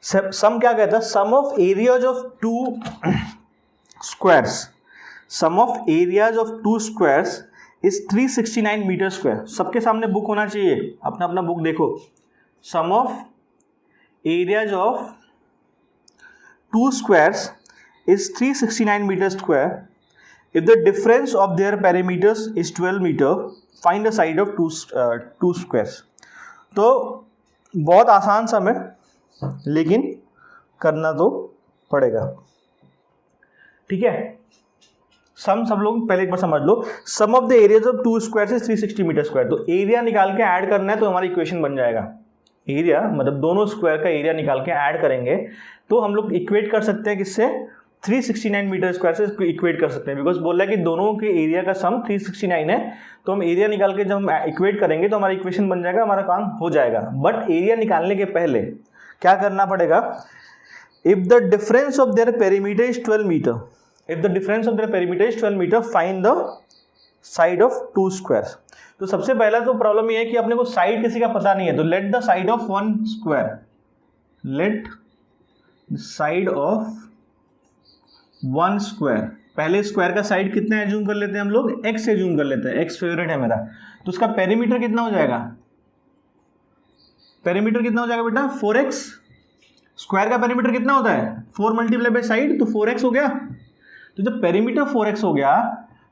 सम क्या कहता है, sum of areas of two squares, sum of areas of two squares is 369 metre square. सबके सामने बुक होना चाहिए, अपना अपना बुक देखो। Sum of areas of two squares is 369 metre square. If the difference of their perimeters is 12 metre, find the side of two squares. तो बहुत आसान सम है लेकिन करना तो पड़ेगा, ठीक है। सम सब लोग पहले एक बार समझ लो, sum of the areas of two square से 360 मीटर स्क्वायर। तो एरिया निकाल के ऐड करना है तो हमारी इक्वेशन बन जाएगा, एरिया मतलब दोनों स्क्वायर का एरिया निकाल के ऐड करेंगे तो हम लोग इक्वेट कर सकते हैं किससे, 369 मीटर स्क्वायर से इक्वेट कर सकते हैं, बिकॉज बोल रहा है कि दोनों के एरिया का सम 369 है, तो हम एरिया निकाल के जब हम इक्वेट करेंगे तो हमारा इक्वेशन बन जाएगा, हमारा काम हो जाएगा। बट एरिया निकालने के पहले क्या करना पड़ेगा, if the difference of their perimeter is 12 metre, if the difference of their perimeter is 12 metre, find the side of two square. तो सबसे पहला तो प्रॉब्लम ये है कि अपने को साइड किसी का पता नहीं है, तो let the side of one square, let side of one square, पहले स्क्वायर का साइड कितना एज्यूम कर लेते हैं हम लोग, x एज्यूम कर लेते हैं, x फेवरेट है मेरा, तो उसका पेरीमीटर कितना हो जाएगा, पेरीमीटर कितना हो जाएगा बेटा 4x, स्क्वायर का पेरीमीटर कितना होता है 4 मल्टीप्लाई बाय साइड, तो 4x हो गया। तो जब पेरीमीटर 4x हो गया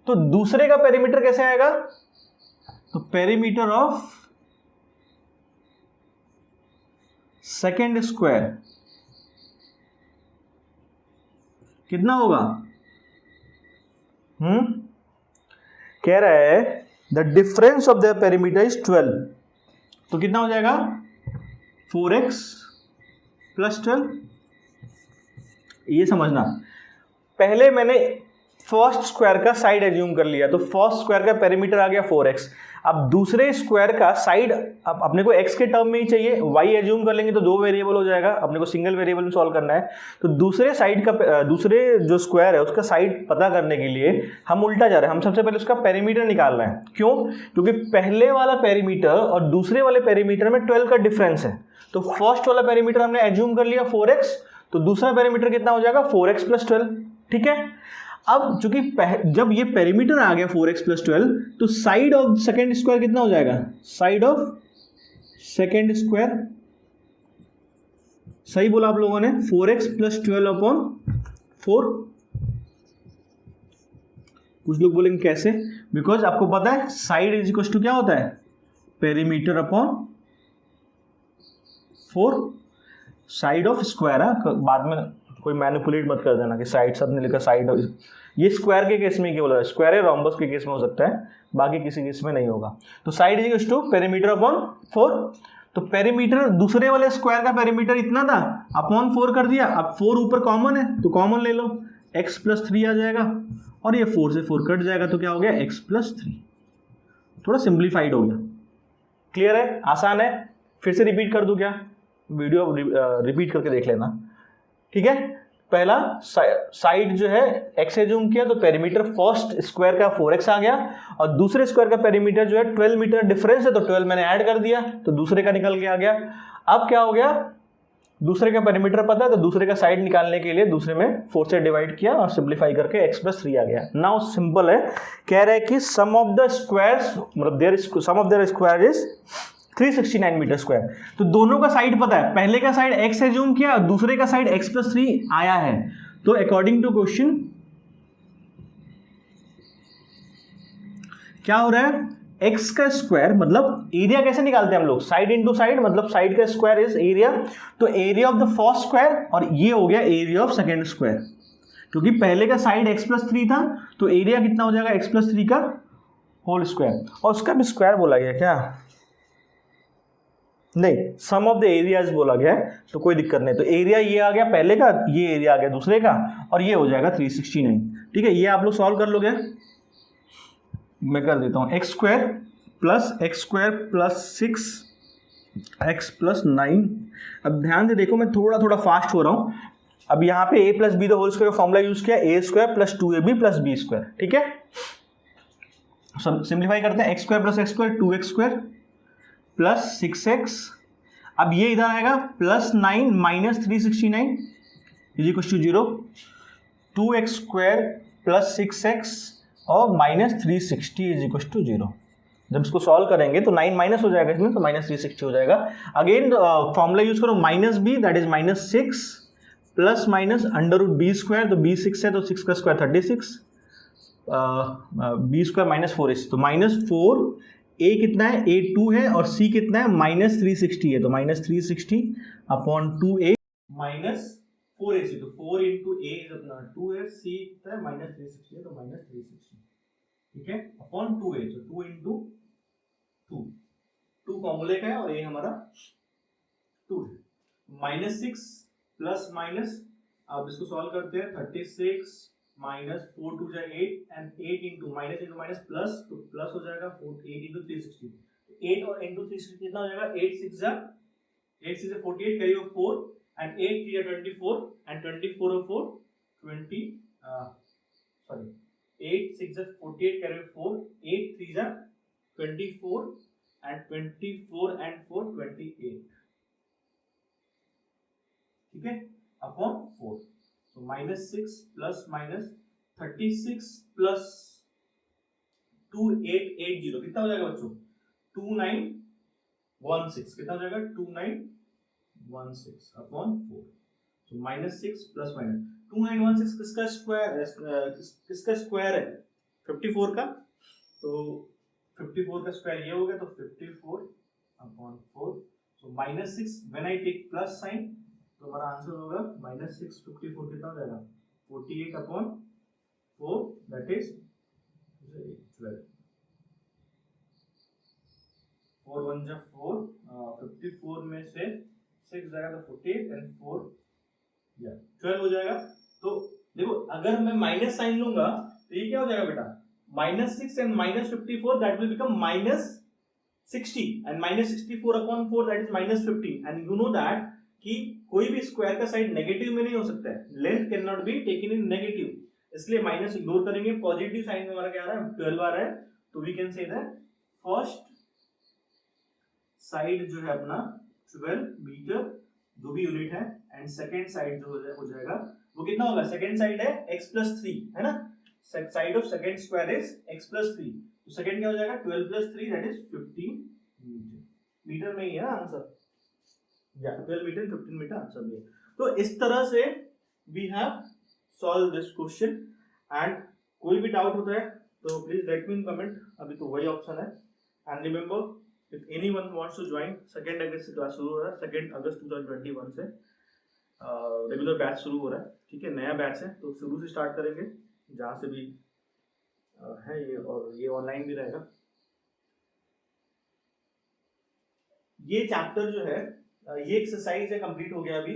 तो दूसरे का पेरीमीटर कैसे आएगा, तो पेरीमीटर ऑफ सेकेंड स्क्वायर कितना होगा, कह रहा है the difference of the perimeter is 12, तो कितना हो जाएगा 4x प्लस 12। ये समझना, पहले मैंने फर्स्ट स्क्वायर का साइड एज्यूम कर लिया, तो फर्स्ट स्क्वायर का पेरीमीटर आ गया 4x। अब दूसरे स्क्वायर का साइड, अब अपने को x के टर्म में ही चाहिए, y एज्यूम कर लेंगे तो 2 वेरिएबल हो जाएगा, अपने को सिंगल वेरिएबल में सॉल्व करना है। तो दूसरे साइड का, दूसरे जो स्क्वायर है उसका साइड पता करने के लिए हम उल्टा जा रहे हैं, हम सबसे पहले उसका पेरीमीटर निकाल रहे हैं। क्यों, क्योंकि पहले वाला पेरीमीटर और दूसरे वाले पेरीमीटर में 12 का डिफरेंस है। तो फर्स्ट वाला पेरीमीटर हमने एज्यूम कर लिया 4x, तो दूसरा पेरीमीटर कितना हो जाएगा 4x प्लस 12, ठीक है। अब चूंकि जब ये पेरीमीटर आ गया 4x प्लस 12, तो साइड ऑफ सेकेंड स्क्वायर कितना हो जाएगा, साइड ऑफ सेकेंड स्क्वायर, सही बोला आप लोगों ने, 4x प्लस 12 अपॉन 4। कुछ लोग बोलेंगे कैसे, बिकॉज आपको पता है साइड इज इक्वल टू क्या होता है, perimeter upon 4, side of square है। बाद में कोई मैनिपुलेट मत कर देना कि साइड सब ने लिखा साइड, ये स्क्वायर के केस में क्या बोला, स्क्वायर है रोम्बस के केस में हो सकता है, बाकी किसी केस में नहीं होगा। तो side is equal to perimeter upon 4, तो पेरीमीटर दूसरे वाले स्क्वायर का पेरीमीटर इतना था, अपॉन 4 कर दिया। अब 4 ऊपर कॉमन है तो कॉमन ले लो, x प्लस 3 आ जाएगा, और ये 4 से 4 कट जाएगा, तो क्या हो गया x प्लस 3। थोड़ा सिंप्लीफाइड हो गया, क्लियर है, आसान है। फिर से रिपीट कर दूं क्या, वीडियो रिपीट करके देख लेना, ठीक है। पहला साइड जो है x एज्यूम किया, तो पेरीमीटर फर्स्ट स्क्वायर का 4x आ गया, और दूसरे स्क्वायर का पेरीमीटर जो है 12 मीटर डिफरेंस है, तो 12 मैंने ऐड कर दिया, तो दूसरे का निकल के आ गया। अब क्या हो गया, दूसरे का पेरीमीटर पता है, तो दूसरे का साइड निकालने के लिए दूसरे में 4 से डिवाइड किया और सिंप्लीफाई करके x प्लस 3 आ गया। नाउ सिंपल है, कह रहा है कि सम ऑफ द स्क्वायर्स, मतलब sum of their square is 369 metre square. तो दोनों का साइड पता है, पहले का साइड x एज्यूम किया और दूसरे का साइड x प्लस 3 आया है। तो अकॉर्डिंग टू क्वेश्चन क्या हो रहा है, x का स्क्वायर, मतलब एरिया कैसे निकालते हैं हम लोग, साइड इंटू साइड, मतलब साइड का स्क्वायर इज एरिया, तो area of the first square, और ये हो गया एरिया ऑफ सेकेंड स्क्वायर, क्योंकि पहले का साइड x प्लस 3 था, तो एरिया कितना हो जाएगा x प्लस 3 का होल स्क्वायर। और उसका भी स्क्वायर बोला गया क्या, नहीं, सम ऑफ द एरियाज बोला गया है, तो कोई दिक्कत नहीं। तो एरिया ये आ गया पहले का, ये एरिया आ गया दूसरे का, और ये हो जाएगा 369, ठीक है। ये आप लोग सॉल्व कर लोगे, मैं कर देता हूँ, x square plus 6x plus 9। अब ध्यान से देखो, मैं थोड़ा थोड़ा फास्ट हो रहा हूँ। अब यहाँ पे a plus b the whole square का फॉर्मूला यूज किया, a square plus 2ab plus b square, ठीक है। सिंप्लीफाई करते हैं, x square plus x square 2x square plus 6x, अब ये इधर आएगा plus 9 minus 369 is equal to 0, 2x square plus 6x और माइनस 360 इज इक्वल टू 0। जब इसको सॉल्व करेंगे तो 9 माइनस हो जाएगा इसमें, तो माइनस 360 हो जाएगा। अगेन फॉर्मूला यूज करो, minus b that is minus 6 plus minus under root b square, तो b 6 है तो 6 का square 36, B square minus 4ac, तो माइनस 4, a कितना है, a 2 है, और c कितना है माइनस 360 है, तो minus 360 upon 2a minus 4ac, तो 4 इंटू a इज अपना 2 है, c कितना है माइनस 360 है, तो माइनस 360, ठीक है, अपॉन 2a, तो 2 इंटू 2 फॉर्मूले का है, और ये हमारा 2 है, माइनस 6 प्लस माइनस, अब इसको सॉल्व करते हैं, 36 माइनस 4 2 जा 8 एंड 8 इंटू माइनस प्लस, तो प्लस हो जाएगा 8 इंटू 360, 8 और इंटू 360 कितना हो जाएगा, 8 6 जा 48 carry off 4 and 8 3 24 and 24 of 4 20 sorry 8 6 जा 48 कैरी 4, 8 3 जा 24 and 24 and 4 28, ठीक है, upon 4. So -6 plus minus 36 plus 2880 कितना हो जाएगा बच्चों? 2916. कितना हो जाएगा? 2916 अपॉन 4. So -6 प्लस माइनस 2916 किसका स्क्वायर है? किसका स्क्वायर है? 54 का. तो 54 का स्क्वायर ये हो गया, तो 54 upon 4. So -6 when I take plus sign, तो हमारा आंसर होगा -6 54 कितना हो जाएगा? 48 अपॉन 4, दैट इज 12. 4 1 जा 4, 54 में से 6 जाएगा तो 48 एंड 4 या 12 हो जाएगा. तो देखो अगर मैं माइनस साइन लूंगा तो ये क्या हो जाएगा बेटा? -6 and -54 that will become -60 and -64 upon 4 that is -50. And you know that कि कोई भी स्क्वायर का साइड नेगेटिव में नहीं हो सकता है. Length can not be taken in negative, इसलिए माइनस इग्नोर करेंगे. पॉजिटिव साइन में हमारा क्या आ रहा है? 12 आ रहा है. तो we can say that first side जो है अपना 12 मीटर जो भी यूनिट है, एंड सेकेंड साइड जो हो जाएगा वो कितना होगा? सेकेंड साइड है x प्लस 3 है ना. Side of second square is x plus 3. तो सेकेंड क्या हो जाएगा? 12 plus 3 that is 15 metre. Metre में ही है ना आंसर, या 12 मीटर 15 मीटर आंसर में. तो इस तरह से we have solve this question. And कोई भी डाउट होता है तो please let me in comment. अभी तो वही ऑप्शन है. And remember if anyone wants to join, 2 अगस्त से क्लास शुरू हो रहा है. 2 अगस्त 2021 से रेगुलर बैच शुरू हो रहा है. ठीक है, नया बैच है तो शुरू से स्टार्ट करेंगे जहाँ से भी है ये, और ये ऑनलाइन भी रहेगा. ये चैप्टर जो है ये एक्सरसाइज है, कंप्लीट हो गया अभी.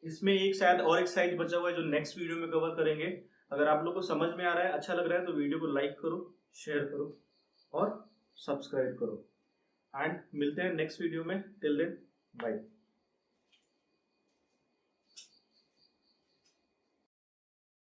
इसमें एक शायद और एक्सरसाइज बचा हुआ है जो नेक्स्ट वीडियो में कवर करेंगे. अगर आप लोग को समझ में आ रहा है, अच्छा लग रहा है, तो वीडियो को लाइक करो, शेयर करो और सब्सक्राइब करो. एंड मिलते हैं नेक्स्ट वीडियो में. Till then bye.